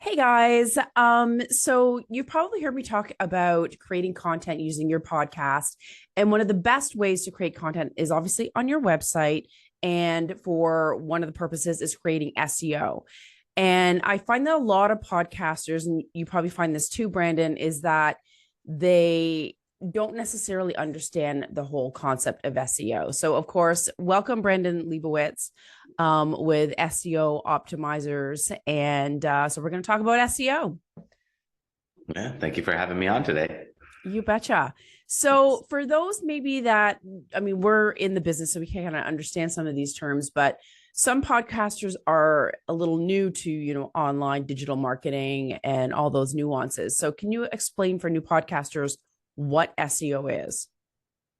Hey guys. So you've probably heard me talk about creating content using your podcast. And one of the best ways to create content is obviously on your website. And for one of the purposes is creating SEO. And I find that a lot of podcasters, and you probably find this too, Brandon, is that they don't necessarily understand the whole concept of SEO. So, of course, welcome Brandon Leibowitz with SEO optimizers. And so we're going to talk about SEO. Yeah, thank you for having me on today. You betcha. So for those maybe that, I mean, we're in the business, so we can kind of understand some of these terms, but some podcasters are a little new to, online digital marketing and all those nuances. So can you explain for new podcasters what SEO is?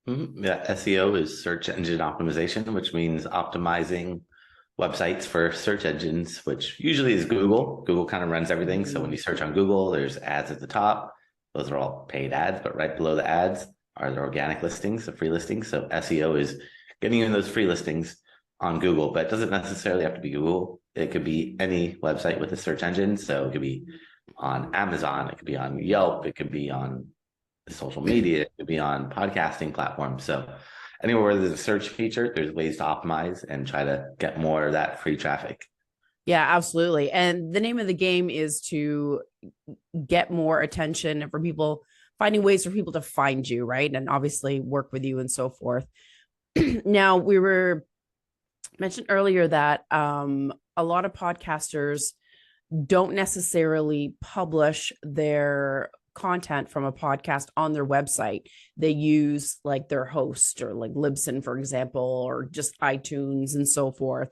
Yeah, SEO is search engine optimization, which means optimizing websites for search engines, which usually is Google. Google kind of runs everything. So when you search on Google, there's ads at the top. Those are all paid ads, but right below the ads are the organic listings, the free listings. So SEO is getting in those free listings on Google, but it doesn't necessarily have to be Google. It could be any website with a search engine. So it could be on Amazon, it could be on Yelp, it could be on social media, it could be on podcasting platforms. So anywhere where there's a search feature, there's ways to optimize and try to get more of that free traffic. Yeah, absolutely. And the name of the game is to get more attention and for people, finding ways for people to find you, right? And obviously work with you and so forth. Now, we were mentioned earlier that a lot of podcasters don't necessarily publish their content from a podcast on their website. They use like their host or like Libsyn, for example, or just iTunes and so forth.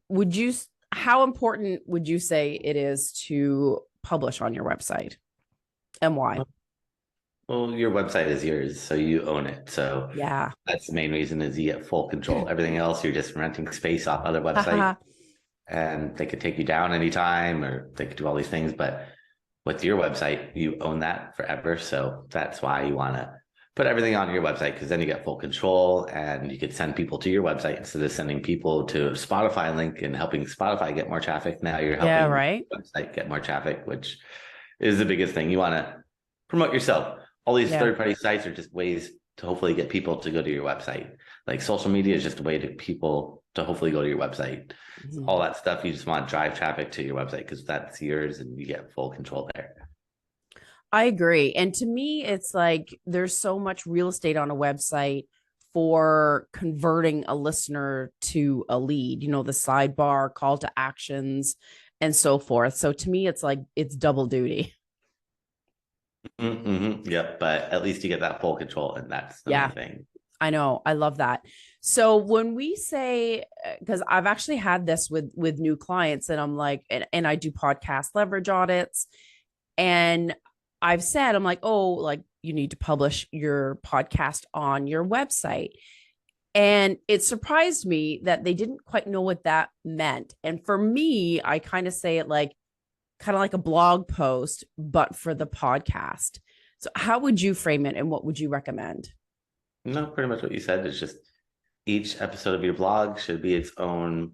Would you, how important would you say it is to publish on your website and why? Well, your website is yours, so you own it. So Yeah. that's the main reason is you get full control. Everything else, you're just renting space off other websites and they could take you down anytime or they could do all these things. But with your website, you own that forever. So that's why you want to put everything on your website, because then you get full control and you could send people to your website instead of sending people to a Spotify link and helping Spotify get more traffic. Now you're helping right. the website get more traffic, which is the biggest thing. You want to promote yourself. All these third-party sites are just ways to hopefully get people to go to your website. Like social media is just a way to people to hopefully go to your website. All that stuff, you just want to drive traffic to your website because that's yours and you get full control there. I agree. And to me, it's like there's so much real estate on a website for converting a listener to a lead, the sidebar, call to actions, and so forth. So to me, it's like it's double duty. Yeah, but at least you get that full control, and that's the main thing. I know. I love that. So when we say, because I've actually had this with new clients, and I'm like, and I do podcast leverage audits, and I've said, I'm like, oh, like you need to publish your podcast on your website. And it surprised me that they didn't quite know what that meant. And for me, I kind of say it like kind of like a blog post, but for the podcast. So how would you frame it and what would you recommend? No, pretty much what you said. It's just each episode of your blog should be its own,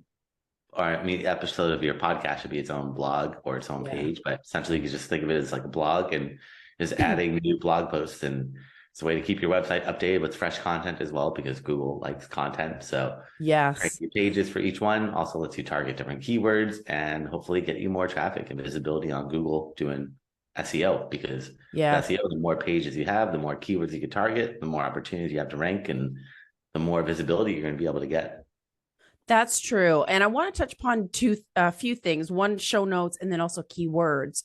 or I mean, the episode of your podcast should be its own blog or its own page. But essentially, you can just think of it as like a blog and just adding new blog posts. And it's a way to keep your website updated with fresh content as well, because Google likes content. So create your pages for each one also lets you target different keywords and hopefully get you more traffic and visibility on Google doing SEO, because SEO, the more pages you have, the more keywords you can target, the more opportunities you have to rank, and the more visibility you're going to be able to get. That's true. And I want to touch upon a few things. One, show notes, and then also keywords.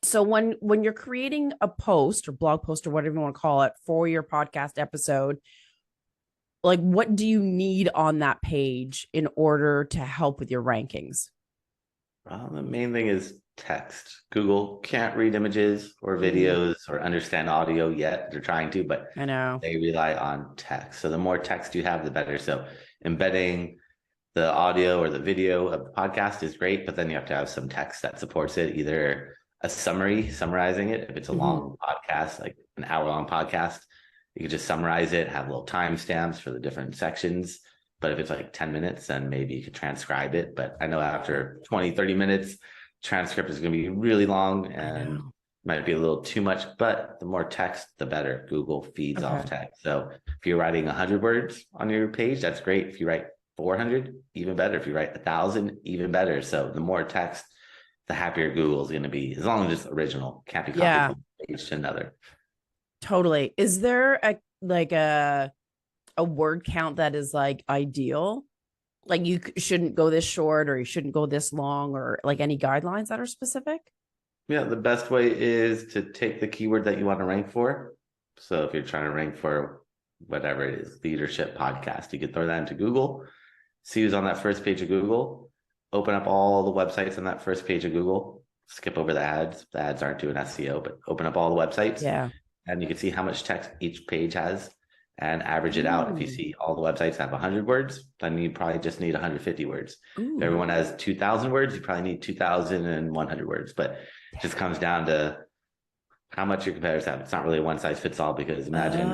So when you're creating a post or blog post or whatever you want to call it for your podcast episode, like what do you need on that page in order to help with your rankings? The main thing is text. Google can't read images or videos or understand audio yet. They're trying to, but I know they rely on text. So the more text you have, the better. So embedding the audio or the video of the podcast is great, but then you have to have some text that supports it, either a summary summarizing it. If it's a long podcast, like an hour-long podcast, you can just summarize it, have little timestamps for the different sections. But if it's like 10 minutes, then maybe you could transcribe it. But I know after 20, 30 minutes, transcript is going to be really long and might be a little too much, but the more text, the better. Google feeds off text. So if you're writing 100 words on your page, that's great. If you write 400, even better. If you write 1,000, even better. So the more text, the happier Google is going to be, as long as it's original. Can't be copied from one page to another. Totally. Is there a word count that is like ideal? Like you shouldn't go this short or you shouldn't go this long, or like any guidelines that are specific? Yeah, the best way is to take the keyword that you want to rank for. So if you're trying to rank for whatever it is, leadership podcast, you could throw that into Google, see who's on that first page of Google, open up all the websites on that first page of Google, skip over the ads. The ads aren't doing SEO, but open up all the websites. Yeah. And you can see how much text each page has and average it out. If you see all the websites have 100 words, then you probably just need 150 words. If everyone has 2,000 words, you probably need 2,100 words. But it just comes down to how much your competitors have. It's not really a one size fits all, because imagine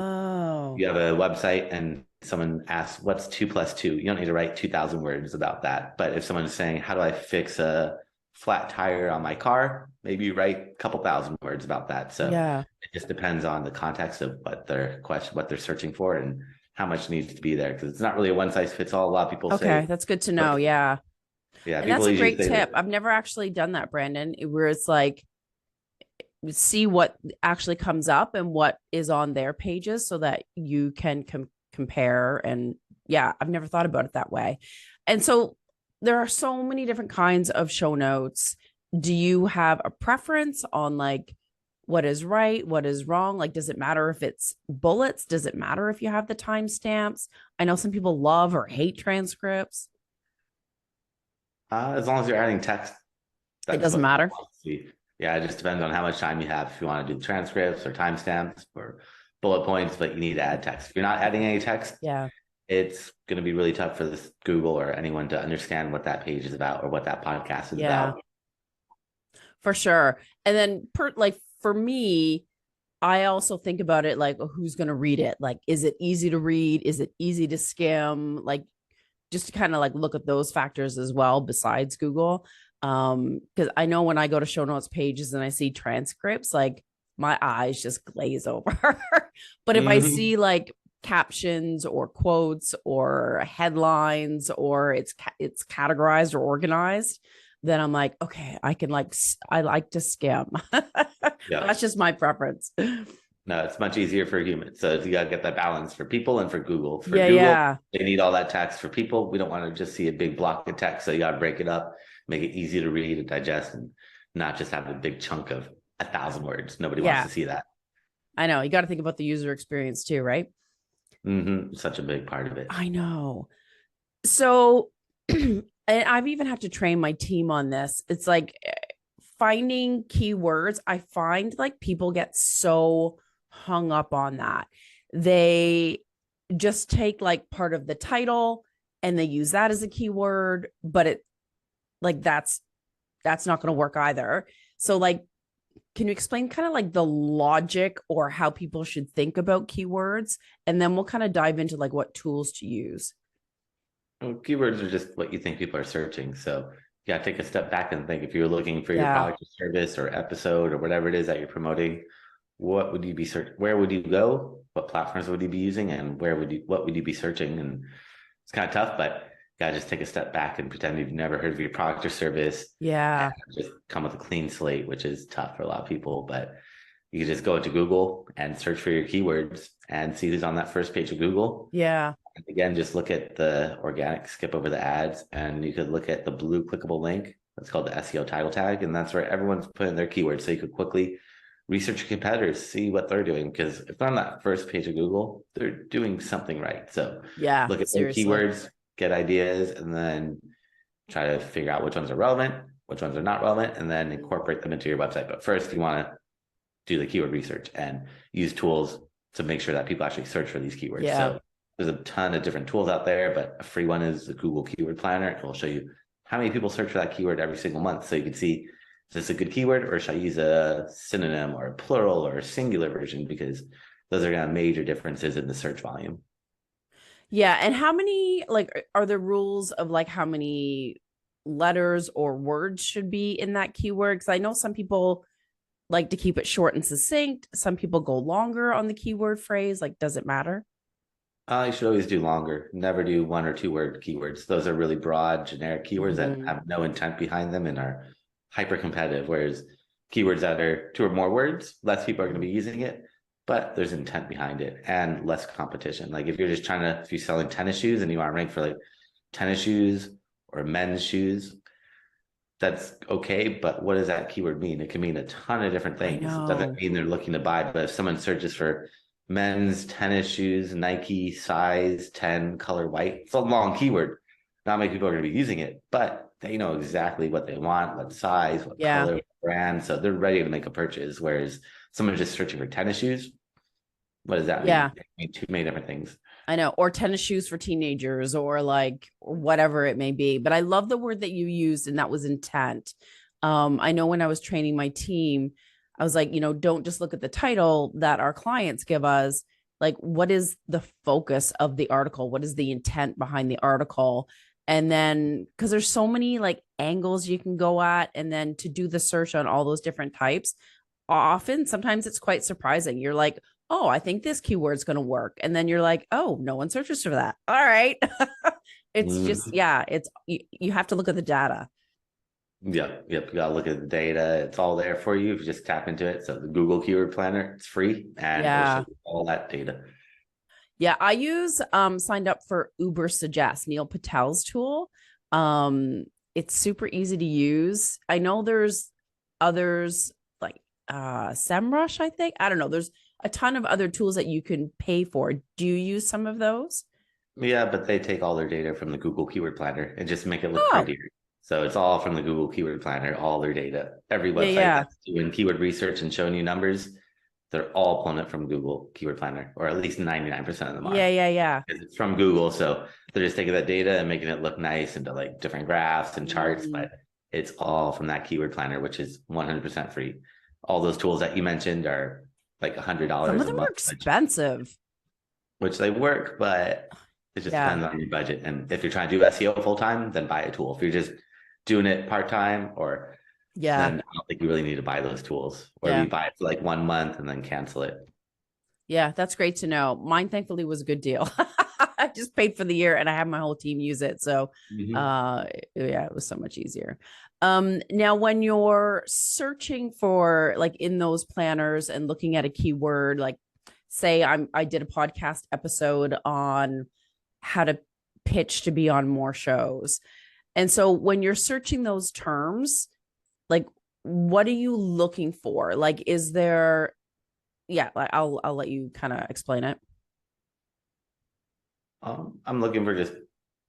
you have a website and someone asks, what's 2 + 2? You don't need to write 2,000 words about that. But if someone's saying, how do I fix a flat tire on my car? Maybe you write a couple thousand words about that. So it just depends on the context of what their question, what they're searching for, and how much needs to be there. Because it's not really a one size fits all. A lot of people say. Okay, that's good to know. Yeah. And that's a great tip. I've never actually done that, Brandon, where it's like, see what actually comes up and what is on their pages so that you can compare. And yeah, I've never thought about it that way. And so there are so many different kinds of show notes. Do you have a preference on like what is right, what is wrong? Like, does it matter if it's bullets? Does it matter if you have the timestamps? I know some people love or hate transcripts. As long as you're adding text, it doesn't matter. Yeah, it just depends on how much time you have. If you want to do transcripts or timestamps or bullet points, but you need to add text. If you're not adding any text, it's going to be really tough for this Google or anyone to understand what that page is about or what that podcast is about. For sure. And then for me, I also think about it like, who's going to read it? Like, is it easy to read? Is it easy to skim? Like, just to kind of like look at those factors as well, besides Google. Because I know when I go to show notes pages and I see transcripts, like my eyes just glaze over. But if I see like captions or quotes or headlines, or it's categorized or organized, then I'm like, okay, I like to skim. That's just my preference. No, it's much easier for humans. So you got to get that balance for people and for Google. For Google, they need all that text. For people, we don't want to just see a big block of text. So you got to break it up, make it easy to read and digest, and not just have a big chunk of 1,000 words. Nobody wants to see that. I know. You got to think about the user experience too, right? Such a big part of it. I know. So and I've even had to train my team on this. It's like finding keywords. I find like people get so hung up on that. They just take like part of the title and they use that as a keyword, but it like that's not going to work either. So like, can you explain kind of like the logic or how people should think about keywords? And then we'll kind of dive into like what tools to use. Well, keywords are just what you think people are searching. So you got to take a step back and think, if you're looking for your product or service or episode or whatever it is that you're promoting, what would you be searching? Where would you go? What platforms would you be using? And what would you be searching? And it's kind of tough, but you got to just take a step back and pretend you've never heard of your product or service. Yeah. Just come with a clean slate, which is tough for a lot of people, but you can just go into Google and search for your keywords and see who's on that first page of Google. Yeah. And again, just look at the organic, skip over the ads, and you could look at the blue clickable link. That's called the SEO title tag. And that's where everyone's putting their keywords. So you could quickly research your competitors, see what they're doing. Because if they're on that first page of Google, they're doing something right. So look at their keywords, get ideas, and then try to figure out which ones are relevant, which ones are not relevant, and then incorporate them into your website. But first, you want to do the keyword research and use tools to make sure that people actually search for these keywords. So there's a ton of different tools out there, but a free one is the Google Keyword Planner. It will show you how many people search for that keyword every single month. So you can see, is this a good keyword, or should I use a synonym or a plural or a singular version? Because those are going to have major differences in the search volume. Yeah. And how many, like, are there rules of like how many letters or words should be in that keyword? Because I know some people like to keep it short and succinct. Some people go longer on the keyword phrase. Like, does it matter? You should always do longer. Never do 1 or 2 word keywords. Those are really broad, generic keywords that Mhm. have no intent behind them and are hyper competitive. Whereas keywords that are 2 or more words, less people are going to be using it, but there's intent behind it and less competition. Like if you're just trying to, if you're selling tennis shoes and you want to rank for like tennis shoes or men's shoes, that's okay. But what does that keyword mean? It can mean a ton of different I things. It doesn't know. mean they're looking to buy, but if someone searches for men's tennis shoes, Nike size 10, color white, it's a long keyword. Not many people are going to be using it, but they know exactly what they want, what size, what Yeah. color, what brand. So they're ready to make a purchase. Whereas someone just searching for tennis shoes, what does that mean? Yeah. It can mean too many different things. I know. Or tennis shoes for teenagers or like or whatever it may be. But I love the word that you used, and that was intent. I know when I was training my team, I was like, don't just look at the title that our clients give us. Like, what is the focus of the article? What is the intent behind the article? And then, because there's so many like angles you can go at, and then to do the search on all those different types, often sometimes it's quite surprising. You're like, oh, I think this keyword's going to work. And then you're like, oh, no one searches for that. All right. It's just, Mhm. yeah, it's you have to look at the data. Yep. You gotta look at the data. It's all there for you if you just tap into it. So the Google Keyword Planner, it's free and it'll show Yeah. you all that data. Yeah. I use signed up for Uber Suggest, Neil Patel's tool. It's super easy to use. I know there's others like SEMrush, I think. I don't know. There's a ton of other tools that you can pay for. Do you use some of those? Yeah, but they take all their data from the Google Keyword Planner and just make it look Oh, prettier. So it's all from the Google Keyword Planner, all their data. Every yeah, website yeah. that's doing keyword research and showing you numbers, they're all pulling it from Google Keyword Planner, or at least 99% of them Yeah, are. yeah, yeah. Because it's from Google. So they're just taking that data and making it look nice into like different graphs and charts, Mm. but it's all from that keyword planner, which is 100% free. All those tools that you mentioned are like Some $100 of a them are month, expensive. which they work, but it just Yeah. depends on your budget. And if you're trying to do SEO full time, then buy a tool. If you're just doing it part time, or Yeah. then I don't think you really need to buy those tools, or Yeah. you buy it for like 1 month and then cancel it. Yeah. That's great to know. Mine, thankfully, was a good deal. I just paid for the year and I had my whole team use it. So, Mhm. uh, yeah, it was so much easier. Now when you're searching for like in those planners and looking at a keyword, like say I did a podcast episode on how to pitch to be on more shows. And so when you're searching those terms, like what are you looking for? Like, is there, yeah, like I'll let you kind of explain it. I'm looking for just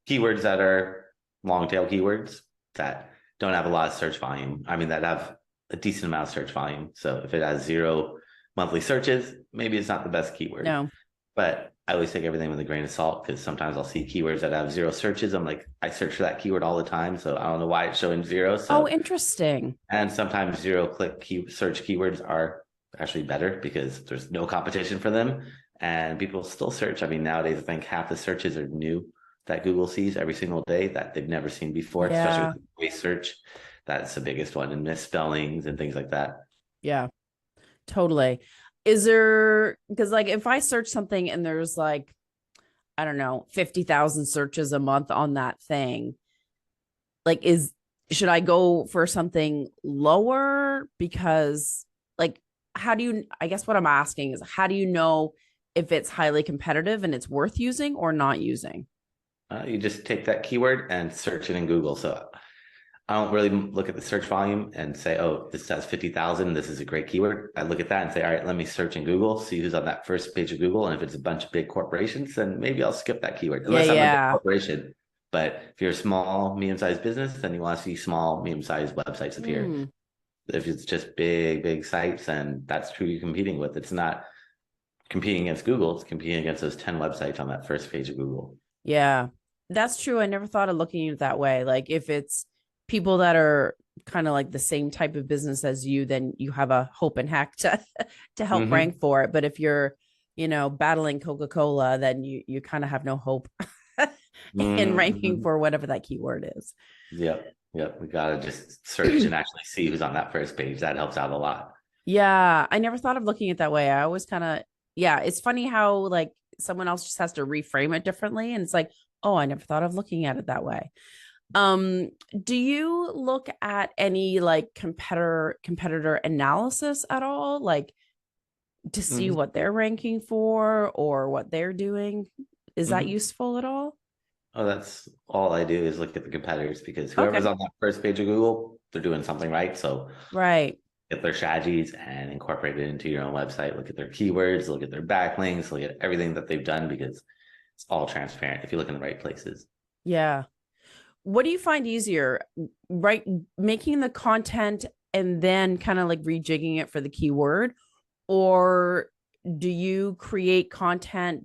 keywords that are long tail keywords that don't have a lot of search volume. I mean, that have a decent amount of search volume. So if it has 0 monthly searches, maybe it's not the best keyword. No. But I always take everything with a grain of salt because sometimes I'll see keywords that have 0 searches. I'm like, I search for that keyword all the time. So I don't know why it's showing 0. Oh, So, interesting. and sometimes 0 click search keywords are actually better because there's no competition for them and people still search. I mean, nowadays, I think half the searches are new that Google sees every single day that they've never seen before, especially Yeah. with voice search. That's the biggest one, and misspellings and things like that. Yeah. Totally. Is there, because like if I search something and there's like, I don't know, 50,000 searches a month on that thing, like should I go for something lower? Because like, how do you, I guess what I'm asking is, how do you know if it's highly competitive and it's worth using or not using? You just take that keyword and search it in Google. So I don't really look at the search volume and say, oh, this has 50,000. This is a great keyword. I look at that and say, all right, let me search in Google, see who's on that first page of Google. And if it's a bunch of big corporations, then maybe I'll skip that keyword, Yeah. unless I'm a big Yeah. corporation. But if you're a small, medium-sized business, then you want to see small, medium-sized websites appear. Mm, If it's just big, big sites, and that's who you're competing with. It's not competing against Google, it's competing against those 10 websites on that first page of Google. yeah. That's true. I never thought of looking at it that way. Like if it's people that are kind of like the same type of business as you, then you have a hope and hack to help Mm-hmm. rank for it. But if you're battling Coca-Cola, then you kind of have no hope in ranking Mhm. for whatever that keyword is. Yep. Yep. We got to just search and actually see who's on that first page. That helps out a lot. Yeah, I never thought of looking at that way. I always kind of, yeah, it's funny how like someone else just has to reframe it differently. And it's like, oh, I never thought of looking at it that way. Um, do you look at any like competitor analysis at all? Like to see Mhm. what they're ranking for or what they're doing? Is that Mhm. useful at all? Oh, that's all I do is look at the competitors because whoever's Okay. on that first page of Google, they're doing something right. So Right. get their strategies and incorporate it into your own website. Look at their keywords, look at their backlinks, look at everything that they've done because it's all transparent if you look in the right places. Yeah. What do you find easier, right? Making the content and then kind of like rejigging it for the keyword, or do you create content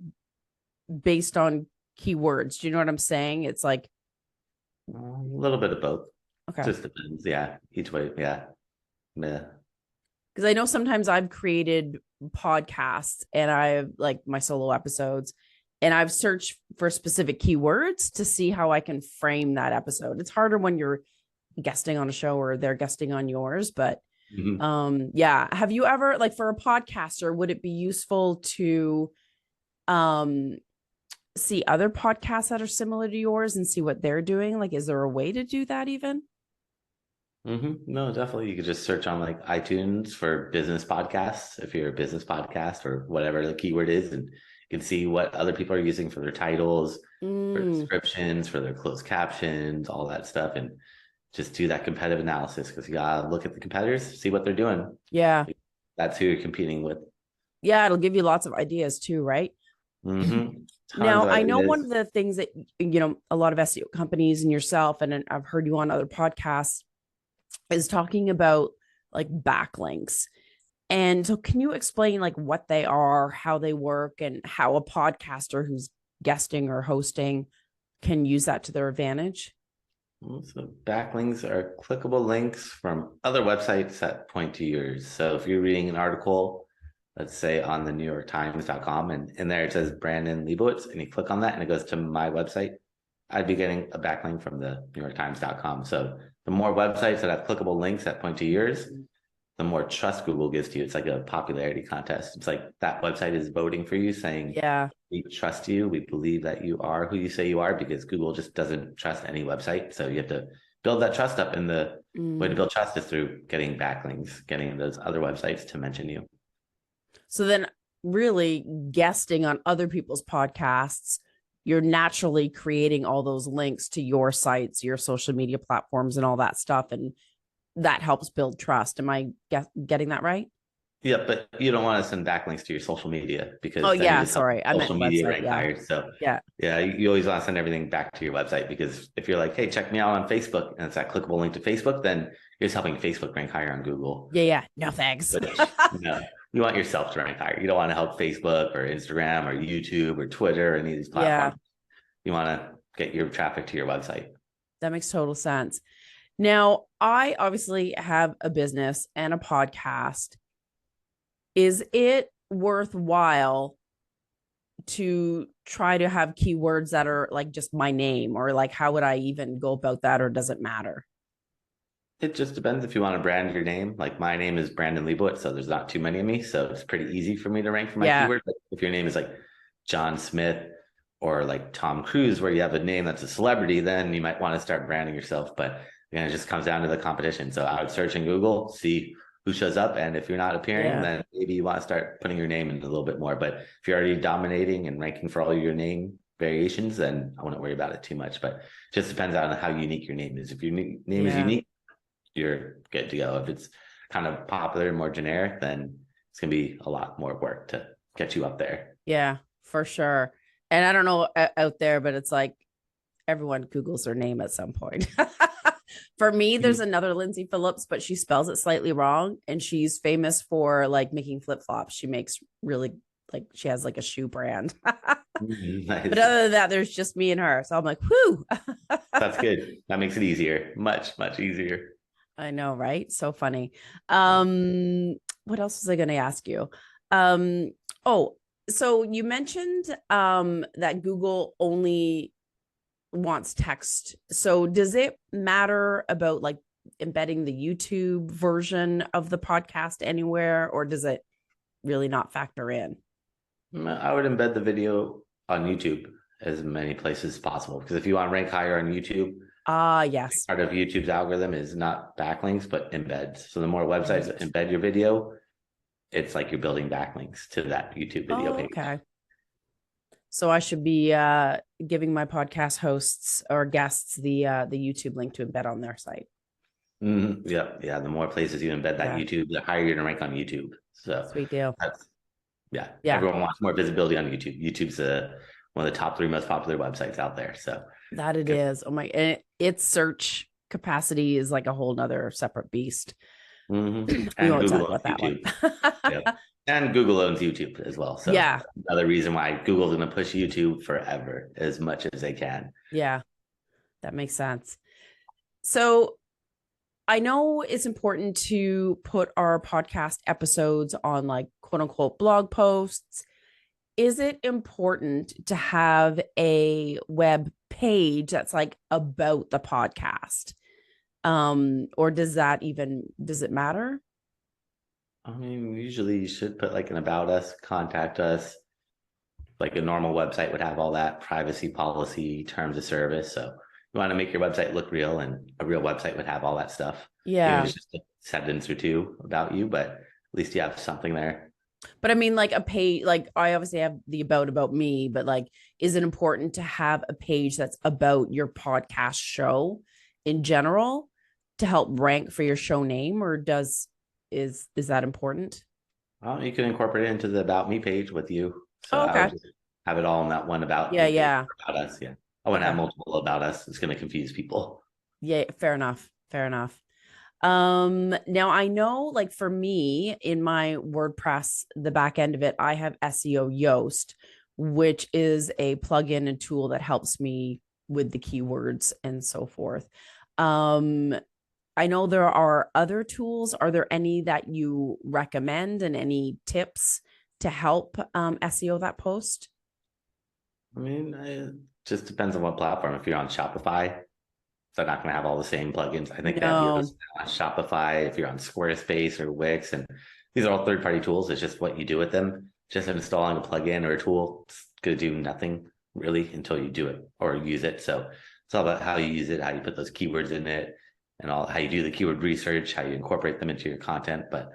based on keywords? Do you know what I'm saying? It's like, A little bit of both. okay. Just depends. Yeah. Each way. Yeah. Yeah. Because I know sometimes I've created podcasts and I've like my solo episodes and I've searched for specific keywords to see how I can frame that episode. It's harder when you're guesting on a show or they're guesting on yours, but Mhm. yeah. Have you ever like for a podcaster, would it be useful to um see other podcasts that are similar to yours and see what they're doing? Like, is there a way to do that even? No, definitely. You could just search on like iTunes for business podcasts if you're a business podcast or whatever the keyword is, and you can see what other people are using for their titles, for Mm, descriptions, for their closed captions, all that stuff, and just do that competitive analysis because you gotta look at the competitors, see what they're doing. yeah. That's who you're competing with. Yeah, it'll give you lots of ideas too, right? Tons Now, of I know one ideas. of the things that, a lot of SEO companies and yourself, and I've heard you on other podcasts, is talking about like backlinks. And so, can you explain like what they are, how they work, and how a podcaster who's guesting or hosting can use that to their advantage? So backlinks are clickable links from other websites that point to yours. So if you're reading an article, let's say on the New York Times.com, and in there it says Brandon Leibowitz, and you click on that and it goes to my website, I'd be getting a backlink from the New York Times.com. So the more websites that have clickable links that point to yours, the more trust Google gives to you. It's like a popularity contest. It's like that website is voting for you, saying, Yeah. we trust you. We believe that you are who you say you are because Google just doesn't trust any website. So you have to build that trust up. And the way to Mm. build trust is through getting backlinks, getting those other websites to mention you. So then, really guesting on other people's podcasts, you're naturally creating all those links to your sites, your social media platforms, and all that stuff. And that helps build trust. Am I getting that right? Yeah, but you don't want to send backlinks to your social media Oh, because then you're yeah. just helping Sorry. I meant social media website. rank Yeah. higher. So Yeah. yeah, you always want to send everything back to your website because if you're like, hey, check me out on Facebook, and it's that clickable link to Facebook, then you're just helping Facebook rank higher on Google. Yeah. Yeah. No, thanks. Which no, you want yourself to rank higher. You don't want to help Facebook or Instagram or YouTube or Twitter or any of these Yeah. platforms. You want to get your traffic to your website. That makes total sense. Now, I obviously have a business and a podcast. Is it worthwhile to try to have keywords that are like just my name, or like how would I even go about that, or does it matter? It just depends if you want to brand your name. Like my name is Brandon Leibowitz, so there's not too many of me. So it's pretty easy for me to rank for my Yeah. keyword. But if your name is like John Smith or like Tom Cruise, where you have a name that's a celebrity, then you might want to start branding yourself. But again, it just comes down to the competition. So I would search in Google, see who shows up. And if you're not appearing, Yeah. then maybe you want to start putting your name in a little bit more. But if you're already dominating and ranking for all your name variations, then I wouldn't worry about it too much. But it just depends on how unique your name is. If your name is Yeah. unique, you're good to go. If it's kind of popular and more generic, then it's gonna be a lot more work to get you up there. Yeah, for sure. And I don't know out there, but it's like everyone Googles her name at some point. For me, there's Mhm. another Lindsay Phillips, but she spells it slightly wrong. And she's famous for like making flip flops. She makes really like she has like a shoe brand. But Nice. other than that, there's just me and her. So I'm like, whoo. That's good. That makes it easier. Much, much easier. I know, right? So funny. Yeah. What else was I going to ask you? Um, oh, So you mentioned that Google only wants text. So does it matter about like embedding the YouTube version of the podcast anywhere, or does it really not factor in? I would embed the video on YouTube as many places as possible, because if you want to rank higher on YouTube, Yes. part of YouTube's algorithm is not backlinks, but embeds. So the more websites that Right. embed your video, it's like you're building backlinks to that YouTube video Oh, page. okay. So I should be giving my podcast hosts or guests the YouTube link to embed on their site. Yeah, yeah. The more places you embed that Yeah. YouTube, the higher you're gonna rank on YouTube. So Sweet deal. that's yeah. Yeah, Everyone wants more visibility on YouTube. YouTube's one of the top 3 most popular websites out there. So that it is. Oh my, and its search capacity is like a whole nother separate beast. We and won't talk Google about owns that one. YouTube. Yeah. And Google owns YouTube as well. So Yeah. another reason why Google's going to push YouTube forever as much as they can. Yeah, that makes sense. So I know it's important to put our podcast episodes on like quote unquote blog posts. Is it important to have a web page that's like about the podcast? Or does it matter? I mean, usually you should put like an about us, contact us, like a normal website would have all that privacy policy, terms of service. So you want to make your website look real, and a real website would have all that stuff. Yeah. Even if it's just a sentence or two about you, but at least you have something there. But I mean, like a page, like I obviously have the about me, but like, is it important to have a page that's about your podcast show in general to help rank for your show name, or is that important? You can incorporate it into the about me page with you. So Oh, I would okay. just have it all in that one about Yeah, me page yeah. about us. Yeah. I wouldn't have Okay. multiple about us. It's going to confuse people. Yeah, fair enough. Fair enough. Now I know like for me in my WordPress, the back end of it, I have SEO Yoast, which is a plugin and tool that helps me with the keywords and so forth. Um, I know there are other tools. Are there any that you recommend and any tips to help SEO that post? I mean, it just depends on what platform. If you're on Shopify, they're not going to have all the same plugins. I think they have No. Yoast on Shopify. If you're on Squarespace or Wix, and these are all third-party tools. It's just what you do with them. Just installing a plugin or a tool, it's going to do nothing really until you do it or use it. So it's all about how you use it, how you put those keywords in it, and all how you do the keyword research, how you incorporate them into your content. But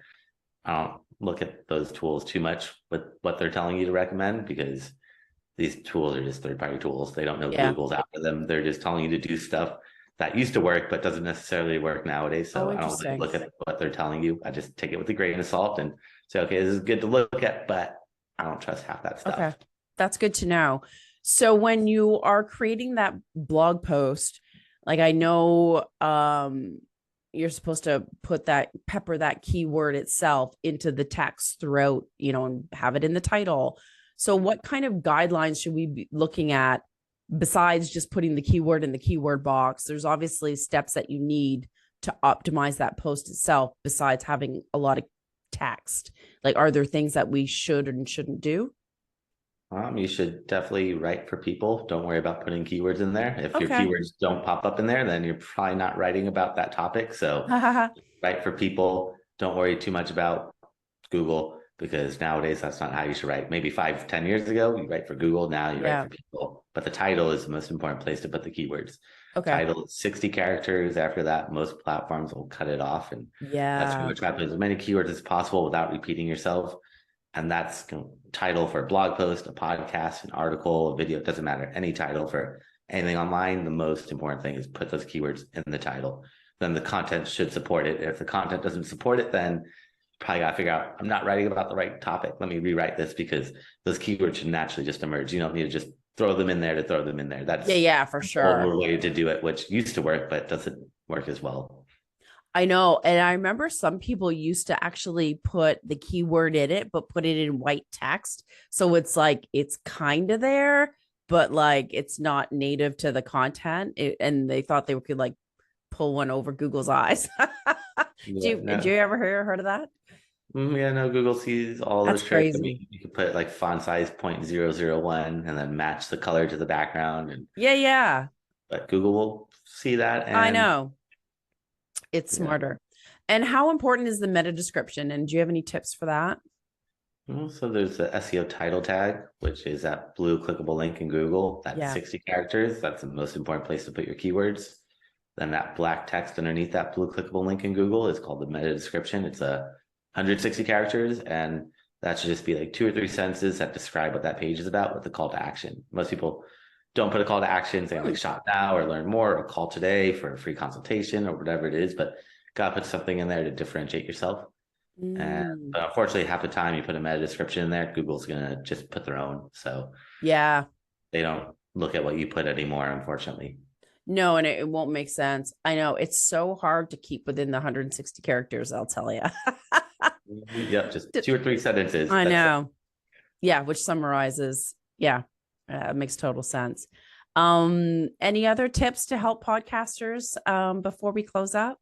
I don't look at those tools too much with what they're telling you to recommend, because these tools are just third-party tools. They don't know Yeah. Google's after them. They're just telling you to do stuff that used to work, but doesn't necessarily work nowadays. So Oh, I don't really interesting. look at what they're telling you. I just take it with a grain of salt and say, okay, this is good to look at, but I don't trust half that stuff. Okay. That's good to know. So when you are creating that blog post, like I know you're supposed to pepper that keyword itself into the text throughout, and have it in the title. So what kind of guidelines should we be looking at besides just putting the keyword in the keyword box? There's obviously steps that you need to optimize that post itself besides having a lot of text. Like, are there things that we should and shouldn't do? You should definitely write for people. Don't worry about putting keywords in there. If your Okay. keywords don't pop up in there, then you're probably not writing about that topic. So write for people. Don't worry too much about Google, because nowadays that's not how you should write. Maybe 5-10 years ago, you write for Google. Now you write for people. But the title is the most important place to put the keywords. Okay. Title is 60 characters. After that, most platforms will cut it off. And that's pretty much try to put as many keywords as possible without repeating yourself. And that's title for a blog post, a podcast, an article, a video. It doesn't matter. Any title for anything online. The most important thing is put those keywords in the title. Then the content should support it. If the content doesn't support it, then probably got to figure out, I'm not writing about the right topic. Let me rewrite this, because those keywords should naturally just emerge. You don't need to just throw them in there to throw them in there. That's for sure. Older way to do it, which used to work, but doesn't work as well. I know. And I remember some people used to actually put the keyword in it, but put it in white text. So it's like, it's kind of there, but like, it's not native to the content. And they thought they could like pull one over Google's eyes. Did you ever heard of that? Yeah, no, Google sees all That's those tricks. I crazy. mean, you could put like font size 0.001 and then match the color to the background, and Yeah, yeah. but Google will see that. I And know. It's yeah. smarter. And how important is the meta description? And do you have any tips for that? So there's the SEO title tag, which is that blue clickable link in Google. That's Yeah. 60 characters. That's the most important place to put your keywords. Then that black text underneath that blue clickable link in Google is called the meta description. It's 160 characters, and that should just be like 2 or 3 sentences that describe what that page is about with the call to action. Most people don't put a call to action saying like shop now or learn more or call today for a free consultation or whatever it is, but gotta put something in there to differentiate yourself. But unfortunately, half the time you put a meta description in there, Google's gonna just put their own. So Yeah. they don't look at what you put anymore, unfortunately. No, and it won't make sense. I know it's so hard to keep within the 160 characters, I'll tell you. Yep, just 2 or 3 sentences. I That's it. know. Yeah, which summarizes. Yeah, makes total sense. Any other tips to help podcasters before we close up?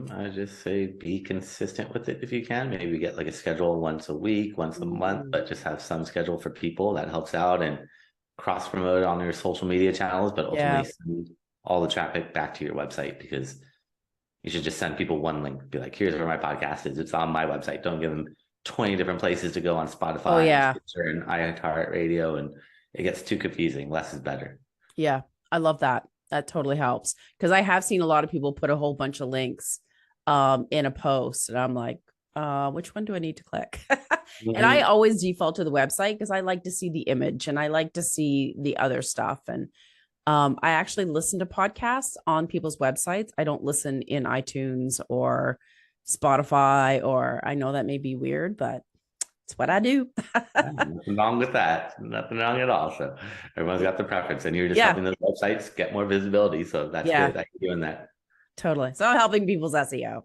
I just say be consistent with it if you can. Maybe get like a schedule once a week, once a month, but just have some schedule for people that helps out, and cross promote on your social media channels, but Yeah. ultimately send all the traffic back to your website, because you should just send people one link, be like, here's where my podcast is. It's on my website. Don't give them 20 different places to go on Spotify Oh, yeah. and Stitcher and iHeart Radio, and it gets too confusing. Less is better. Yeah, I love that. That totally helps, because I have seen a lot of people put a whole bunch of links in a post, and I'm like, which one do I need to click? And I always default to the website because I like to see the image and I like to see the other stuff. And I actually listen to podcasts on people's websites. I don't listen in iTunes or Spotify, or I know that may be weird, but it's what I do. Nothing wrong with that. Nothing wrong at all. So everyone's got their preference, and you're just Yeah. helping those websites get more visibility. So that's Yeah. good that you're doing that. Totally. So I'm helping people's SEO.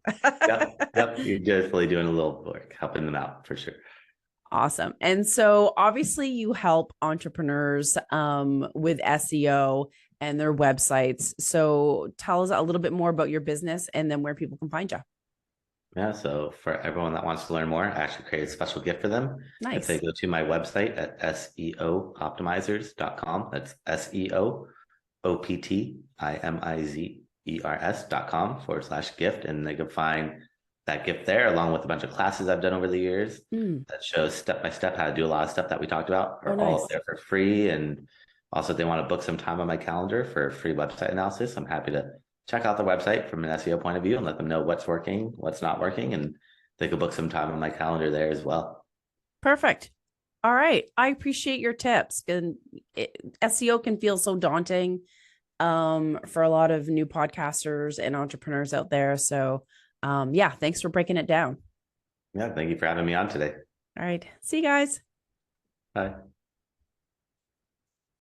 Yep. You're just really doing a little work, helping them out for sure. Awesome. And so obviously you help entrepreneurs with SEO and their websites. So tell us a little bit more about your business and then where people can find you. Yeah, so for everyone that wants to learn more, I actually created a special gift for them. Nice. If they go to my website at seooptimizers.com, that's seooptimizers.com/gift, and they can find that gift there along with a bunch of classes I've done over the years that shows step by step how to do a lot of stuff that we talked about are all there for free. And also, if they want to book some time on my calendar for free website analysis, I'm happy to check out the website from an SEO point of view and let them know what's working, what's not working, and they could book some time on my calendar there as well. Perfect. All right. I appreciate your tips. And SEO can feel so daunting for a lot of new podcasters and entrepreneurs out there. So yeah, thanks for breaking it down. Yeah, thank you for having me on today. All right. See you guys. Bye.